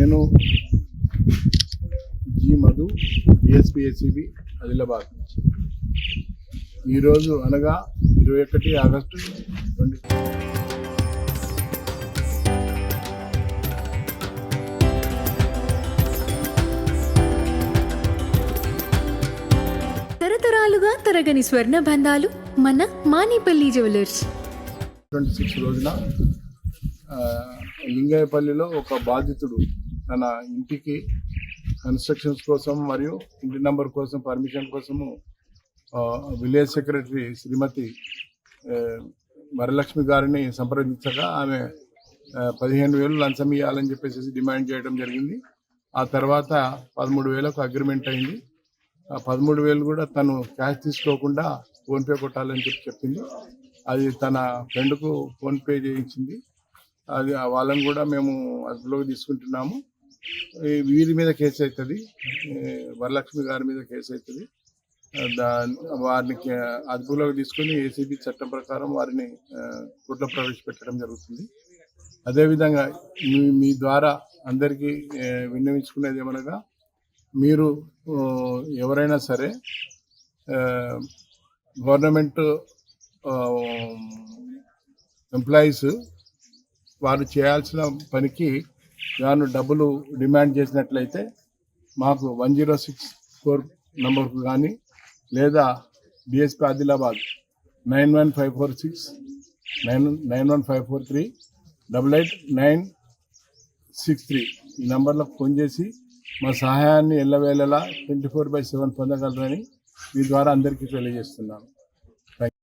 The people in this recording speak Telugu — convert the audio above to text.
నేను G Madhu DSP ACB Adilabad నుంచి ఈరోజు అనగా 21 ఆగస్టు 20 తరతరాలుగా తరగని స్వర్ణ బంధాలు మన మానిపల్లి జ్యువెలర్స్ 26 రోజున లింగయ్యపల్లిలో ఒక బాధితుడు తన ఇంటికి కన్స్ట్రక్షన్స్ కోసం మరియు ఇంటి నంబర్ కోసం పర్మిషన్ కోసము విలేజ్ సెక్రటరీ శ్రీమతి వరలక్ష్మి గారిని సంప్రదించగా ఆమె 15,000 లంచం ఇవ్వాలని చెప్పేసి డిమాండ్ చేయడం జరిగింది. ఆ తర్వాత 13,000కు అగ్రిమెంట్ అయింది. 13,000 కూడా తను క్యాష్ తీసుకోకుండా ఫోన్పే కొట్టాలని చెప్పింది. అది తన ఫ్రెండ్కు ఫోన్పే చేయించింది. అది వాళ్ళని కూడా మేము అదుపులోకి తీసుకుంటున్నాము. వీరి మీద కేసు అవుతుంది, వరలక్ష్మి గారి మీద కేసు అవుతుంది. వారిని అదుపులోకి తీసుకుని ఏసీబీ చట్టం ప్రకారం వారిని కోర్టులో ప్రవేశపెట్టడం జరుగుతుంది. అదేవిధంగా మీ ద్వారా అందరికీ విన్నవించుకునేది ఏమనగా, మీరు ఎవరైనా సరే గవర్నమెంట్ ఎంప్లాయీస్ వారు చేయాల్సిన పనికి గాను డబ్బులు డిమాండ్ చేసినట్లయితే మాకు 1064 నంబర్కు కానీ లేదా డిఎస్పీ ఆదిలాబాద్ 91546 91543 88963 ఈ నంబర్లకు ఫోన్ చేసి మా సహాయాన్ని ఎల్లవేళలా 24/7 పొందగలరని మీ ద్వారా అందరికీ తెలియజేస్తున్నాను.